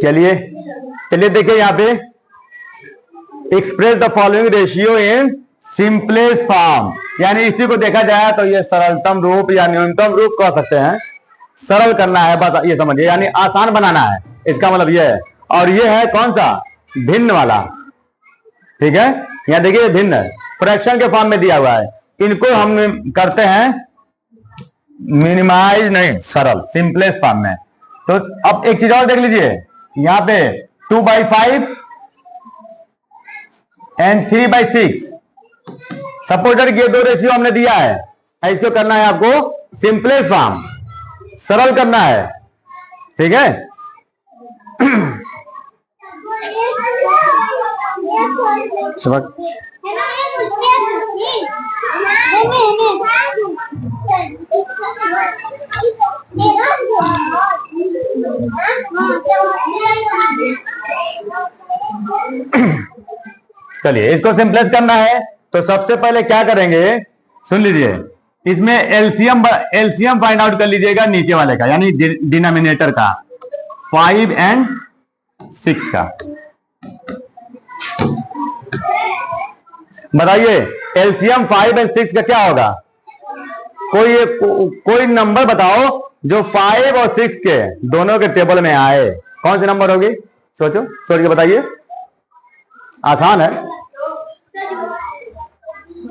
चलिए चलिए देखिए यहाँ पे, express the following ratio in simplest form, यानी इसी को देखा जाए तो ये सरलतम रूप या न्यूनतम रूप कह सकते हैं। सरल करना है बस, ये समझिए, यानी आसान बनाना है, इसका मतलब ये है। और ये है कौन सा, भिन्न वाला, ठीक है। यहाँ देखिए भिन्न फ्रैक्शन के फॉर्म में दिया हुआ है, इनको हम करते हैं मिनिमाइज नहीं, सरल सिंपलेस्ट फॉर्म में। तो अब एक चीज और देख लीजिए, यहाँ पे 2/5 एंड 3/6 सपोर्टेड ये दो रेशियो हमने दिया है, इसको करना है आपको सिंपलेस्ट फॉर्म, सरल करना है, ठीक है। चलिए इसको सिंपलेस करना है, तो सबसे पहले क्या करेंगे, सुन लीजिए, इसमें एलसीएम फाइंड आउट कर लीजिएगा नीचे वाले का, यानी डिनोमिनेटर का, 5 एंड 6 का। बताइए एलसीएम 5 एंड 6 का क्या होगा, कोई नंबर बताओ जो 5 और 6 के दोनों के टेबल में आए, कौन सी नंबर होगी, सोचो, सोच के बताइए, आसान है।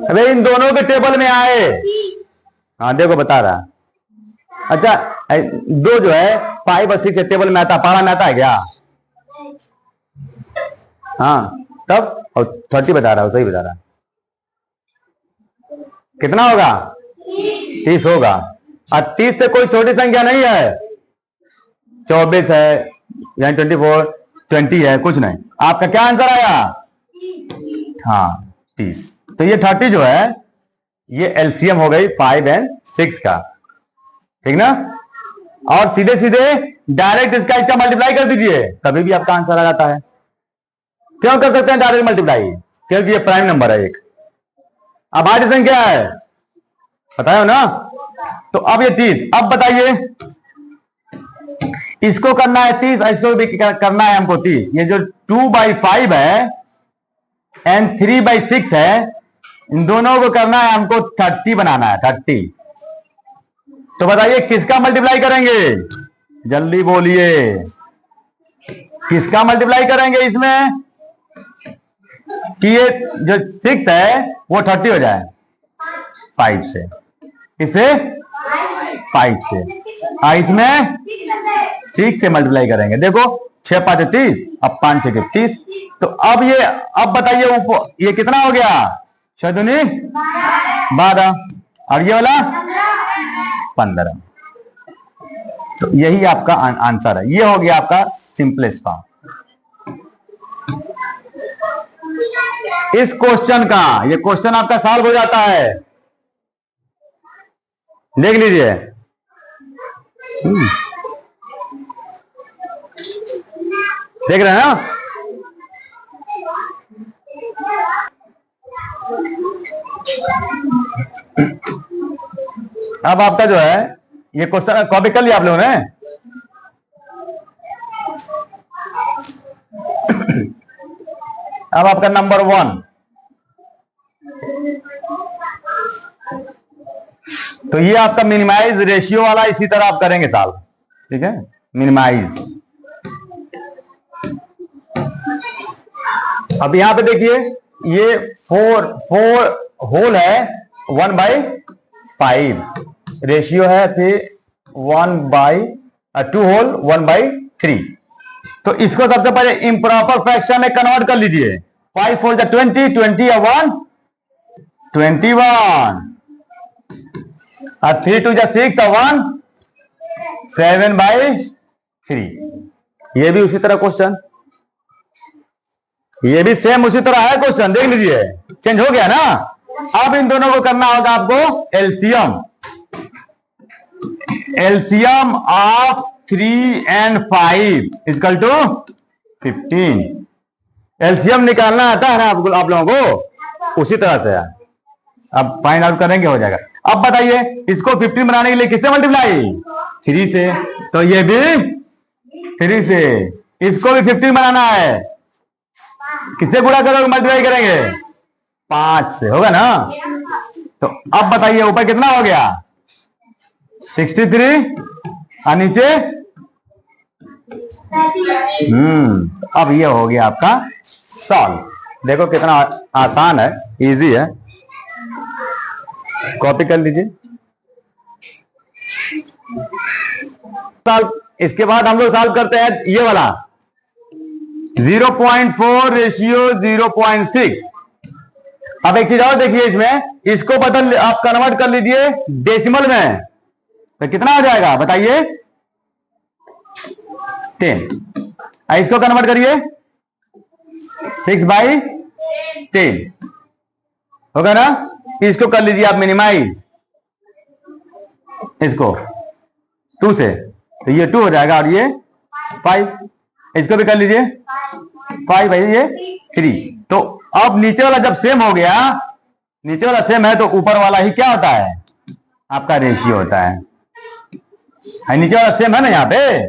अबे इन दोनों के टेबल में आए, हाँ देखो बता रहा। अच्छा दो जो है 5 और 6 के टेबल में आता, पारा में आता है क्या, हाँ तब, और 30 बता रहा हूं, सही बता रहा, कितना होगा, 30 होगा। और 30 से कोई छोटी संख्या नहीं है, 24 है या 24, 20 है, कुछ नहीं। आपका क्या आंसर आया, हाँ 30। तो ये 30 जो है ये एलसीएम हो गई 5 एंड 6 का, ठीक ना। और सीधे सीधे डायरेक्ट इसका मल्टीप्लाई कर दीजिए, तभी भी आपका आंसर आ जाता है। क्यों कर सकते हैं डायरेक्ट मल्टीप्लाई, क्योंकि ये प्राइम नंबर है एक। अब भाज्य संख्या है, बताओ ना। तो अब ये 30, अब बताइए इसको करना है 30, इसको भी करना है हमको 30। ये जो 2/5 है एंड 3/6 है, इन दोनों को करना है हमको 30 बनाना है, 30। तो बताइए किसका मल्टीप्लाई करेंगे, जल्दी बोलिए, किसका मल्टीप्लाई करेंगे इसमें, कि ये जो 6 है वो 30 हो जाए 5 से, इसे 5 से, इसमें 6 से मल्टीप्लाई करेंगे। देखो 6 5 30, अब 5 6 30। तो अब ये, अब बताइए ये कितना हो गया, 6 दूनी 12, और ये वाला 15। तो यही आपका आंसर है, ये हो गया आपका सिंपलेस्ट फॉर्म इस क्वेश्चन का। ये क्वेश्चन आपका सॉल्व हो जाता है, देख लीजिए। देख रहे हैं ना, अब आपका जो है ये क्वेश्चन कॉपी कर लिया आप लोगों ने, अब आपका नंबर 1, तो ये आपका मिनिमाइज रेशियो वाला इसी तरह आप करेंगे सॉल्व, ठीक है। मिनिमाइज, अब यहां पे देखिए ये 4 होल है 1/5, रेशियो है फिर 2 होल 1/3। तो इसको सबसे पहले इम्प्रॉपर फ्रैक्शन में कन्वर्ट कर लीजिए। 5 4 20, 20 या 1 21, और 3 2 6 और 1 7/3। ये भी उसी तरह क्वेश्चन, ये भी सेम उसी तरह है क्वेश्चन, देख लीजिए चेंज हो गया ना। अब इन दोनों को करना होगा आपको LCM, LCM of 3 and 5 equal to 15। LCM निकालना आता है ना आप लोगों को, उसी तरह से अब फाइंड आउट करेंगे, हो जाएगा। अब बताइए इसको 15 बनाने के लिए किससे मल्टीप्लाई, 3 से। तो ये भी 3 से। इसको भी 15 बनाना है। किससे गुणा करोगे, मल्टीप्लाई करेंगे? 5 से होगा ना। तो अब बताइए ऊपर कितना हो गया? 63 और नीचे अब ये हो गया आपका सॉल्व। देखो कितना आसान है, इजी है। कॉपी कर लीजिए। इसके बाद हम लोग सॉल्व करते हैं ये वाला 0.4 रेशियो 0.6। अब एक चीज और देखिए इसमें, इसको बदल आप कन्वर्ट कर लीजिए डेसिमल में, तो कितना हो जाएगा बताइए? 10। इसको कन्वर्ट करिए 6/10 होगा ना। इसको कर लीजिए आप मिनिमाइज, इसको 2 से, तो ये 2 हो जाएगा और ये 5। इसको भी कर लीजिए 5 भाई, ये 3। तो अब नीचे वाला जब सेम हो गया, नीचे वाला सेम है तो ऊपर वाला ही क्या होता है? आपका रेशियो होता है। नीचे वाला सेम है ना यहाँ पे,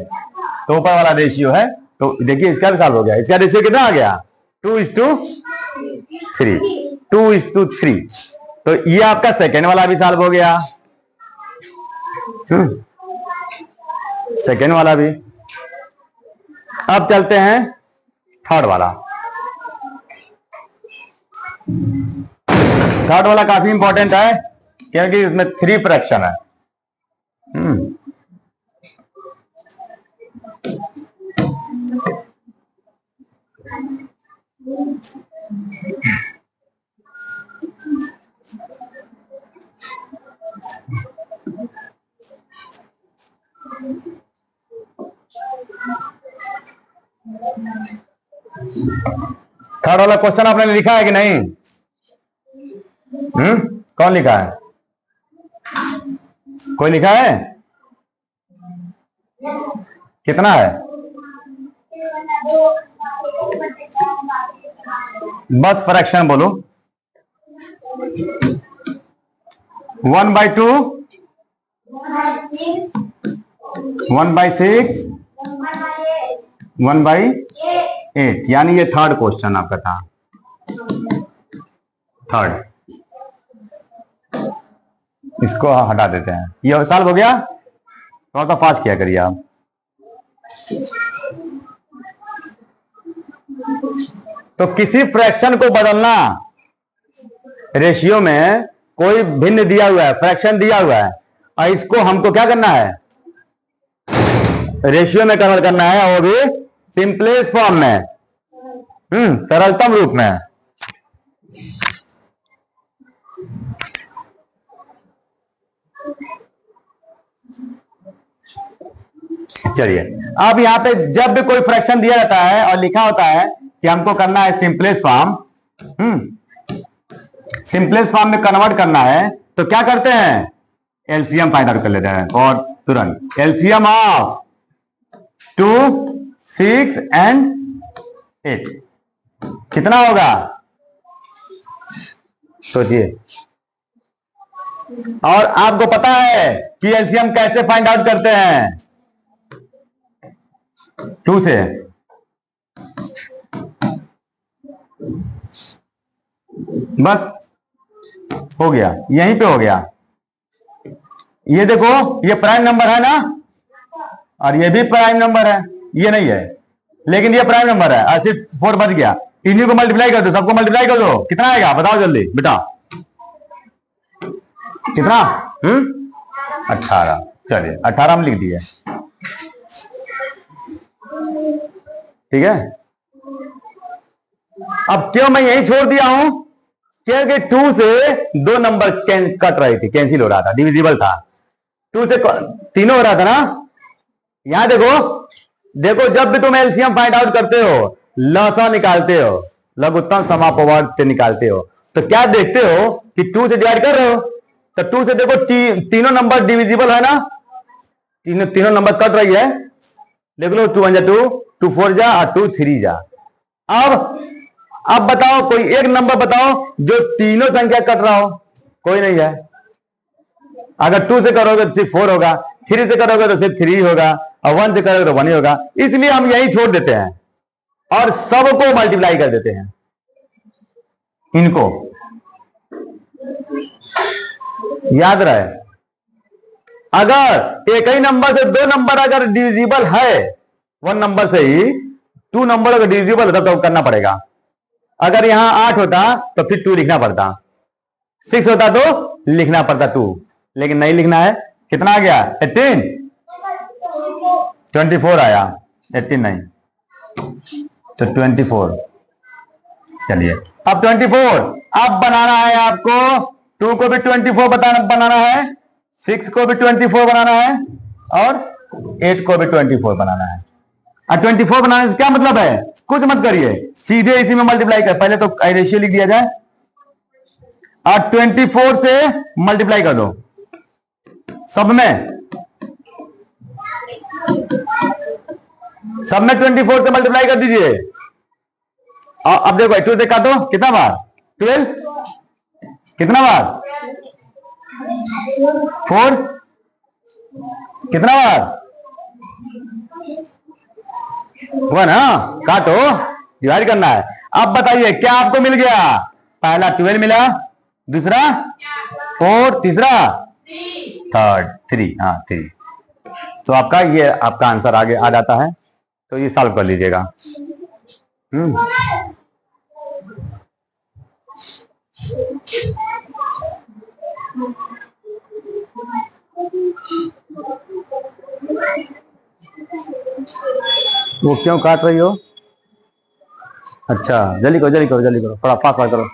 तो ऊपर वाला रेशियो है। तो देखिए इसका भी सॉल्व हो गया। इसका रेशियो कितना आ गया? 2:3। 2:3। तो ये आपका सेकेंड वाला भी सॉल्व हो गया। सेकेंड वाला भी। अब चलते हैं थर्ड वाला। थर्ड वाला काफी इंपॉर्टेंट है क्योंकि इसमें 3 फ्रैक्शन है। थर्ड वाला क्वेश्चन आपने लिखा है कि नहीं? कौन लिखा है? कोई लिखा है? कितना है? बस फ्रैक्शन बोलो। 1/2, 1/6, 1/8, यानी ये थर्ड क्वेश्चन आपका था। थर्ड, इसको हटा देते हैं। ये सॉल्व हो गया। थोड़ा सा फास्ट किया करिए आप। तो किसी फ्रैक्शन को बदलना, रेशियो में कोई भिन्न दिया हुआ है, फ्रैक्शन दिया हुआ है, और इसको हमको क्या करना है? रेशियो में कन्वर्ट करना है, और भी सिंपलेस्ट फॉर्म में, सरलतम रूप में। चलिए, अब यहां पे जब भी कोई फ्रैक्शन दिया जाता है और लिखा होता है कि हमको करना है सिंपलेस्ट फॉर्म, सिंपलेस्ट फॉर्म में कन्वर्ट करना है, तो क्या करते हैं? एलसीएम फाइंड आउट कर लेते हैं। और तुरंत एलसीएम ऑफ 2, 6 एंड 8 कितना होगा? सोचिए। और आपको पता है कि एलसीएम कैसे फाइंड आउट करते हैं? 2 से। बस हो गया, यहीं पे हो गया। ये देखो, ये प्राइम नंबर है ना, और ये भी प्राइम नंबर है, ये नहीं है, लेकिन ये प्राइम नंबर है, और सिर्फ 4 बच गया। इन्हीं को मल्टीप्लाई कर दो, सबको मल्टीप्लाई कर दो। कितना आएगा बताओ जल्दी बेटा? कितना? 18। चलिए 18 हम लिख दिए। ठीक है। अब क्यों मैं यही छोड़ दिया हूं? क्योंकि 2 से 2 नंबर कट रही थी, कैंसिल हो रहा था, डिविजिबल था। 2 से तीनों हो रहा था ना। यहां देखो, देखो जब भी तुम एलसीएम फाइंड आउट करते हो, लसा निकालते हो, लघुत्तम समापवर्ग से निकालते हो, तो क्या देखते हो कि 2 से डिवाइड कर रहे हो, तो 2 से देखो तीनों नंबर डिविजिबल है ना, तीनों नंबर कट रही है। देख लो, 2 1 जा 2, 2 4 जा और 2 3 जा। अब बताओ कोई एक नंबर बताओ जो तीनों संख्या कट रहा हो। कोई नहीं है। अगर 2 से करोगे तो सिर्फ 4 होगा, 3 से करोगे तो सिर्फ 3 होगा, और 1 से करोगे तो 1 ही होगा, इसलिए हम यही छोड़ देते हैं और सबको मल्टीप्लाई कर देते हैं, इनको याद रहे। अगर एक ही नंबर से दो नंबर अगर डिविजिबल है, 1 नंबर से ही 2 नंबर अगर डिविजिबल होता तो करना पड़ेगा। अगर यहां 8 होता तो फिर 2 लिखना पड़ता, 6 होता तो लिखना पड़ता 2, लेकिन नहीं लिखना है। कितना आ गया? 18, 24 आया, 18 नहीं तो 24। चलिए अब 24 अब बनाना है आपको, 2 को भी 24 बनाना है, 6 को भी 24 बनाना है और 8 को भी 24 बनाना है। और 24 बनाने से क्या मतलब है? कुछ मत करिए, सीधे इसी में मल्टीप्लाई कर, पहले तो रेशियो लिख दिया जाए और 24 से मल्टीप्लाई कर दो सब में 24 से मल्टीप्लाई कर दीजिए। और अब देखो 2 से काटो, कितना बार? 12, कितना बार? 4, कितना बार? 1। हाँ, काटो, डिवाइड करना है। अब बताइए क्या आपको मिल गया? पहला 12 मिला, दूसरा 4, तीसरा 3। हाँ 3। तो आपका ये आपका आंसर आगे आ जाता है, तो ये सॉल्व कर लीजिएगा। वो क्यों काट रही हो? अच्छा जल्दी करो, जल्दी करो, जल्दी करो, थोड़ा फास्ट करो।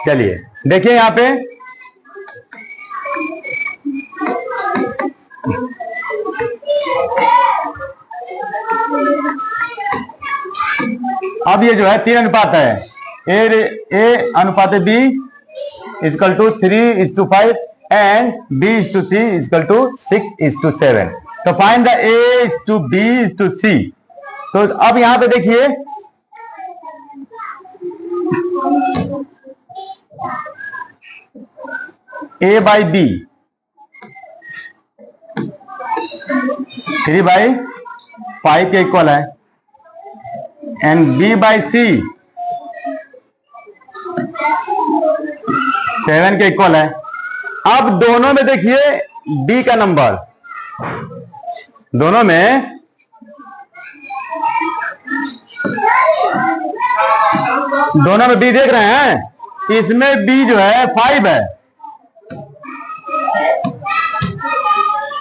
चलिए देखिए यहां पे अब ये जो है 3 अनुपात है, ए अनुपात B equal to 3:5 and B/C equal to 6:7। तो फाइंड द A/B/C। तो अब यहां पे देखिए A/B 3/5 के इक्वल है एंड B/C 7 के इक्वल है। अब दोनों में देखिए B का नंबर, दोनों में B देख रहे हैं, इसमें B जो है 5 है,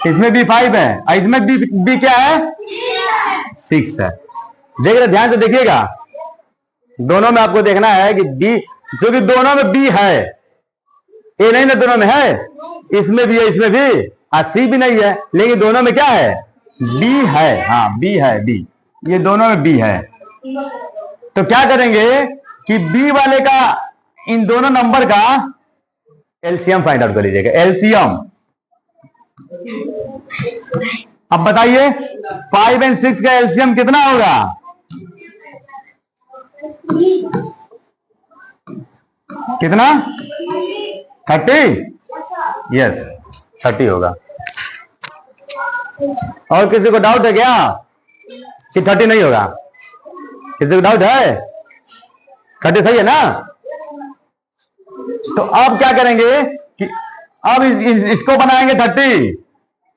इसमें B 5 है और इसमें B क्या है? 6 है। देख रहे, ध्यान से देखिएगा, दोनों में आपको देखना है कि B, क्योंकि दोनों में B है, ए नहीं ना, दोनों में है, इसमें भी है, इसमें भी, और C भी नहीं है, लेकिन दोनों में क्या है? B है। हाँ B है, B, ये दोनों में B है। तो क्या करेंगे कि B वाले का, इन दोनों नंबर का एलसीएम फाइंड आउट कर लीजिएगा, एलसीएम। अब बताइए 5 और 6 का एलसीएम कितना होगा? कितना? 30? यस 30 होगा। और किसी को डाउट है क्या कि 30 नहीं होगा? किसी को डाउट है? 30 सही है ना? तो अब क्या करेंगे कि अब इसको बनाएंगे 30,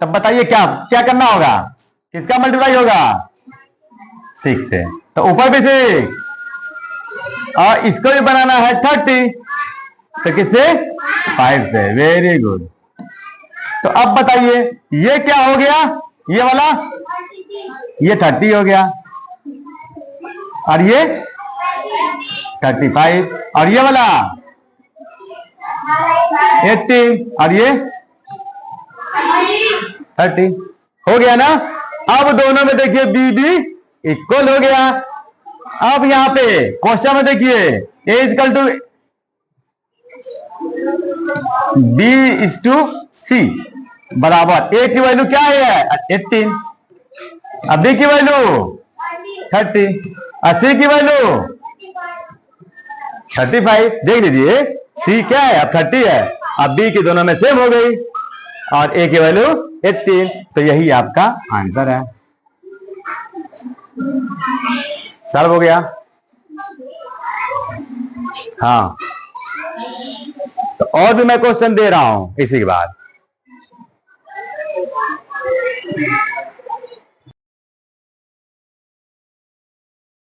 तब बताइए क्या क्या करना होगा? किसका मल्टीप्लाई होगा? 6 से, तो ऊपर भी 6 और इसको भी बनाना है 30, तो किससे? 5 से। Very good. तो अब बताइए ये क्या हो गया? ये वाला, ये 30 हो गया और ये 35 और ये वाला 80 और ये 30 हो गया ना? अब दोनों में देखिए B इक्वल हो गया। अब यहां पे क्वेश्चन में देखिए A इक्वल टू B/C बराबर A की वैल्यू क्या है? 18, अब B की वैल्यू 30 और C की वैल्यू 35। देख लीजिए सी क्या है, अब 30 है, अब बी की दोनों में सेम हो गई और ए की वैल्यू 18, तो यही आपका आंसर है। सॉल्व हो गया। हाँ, तो और भी मैं क्वेश्चन दे रहा हूं इसी के बाद।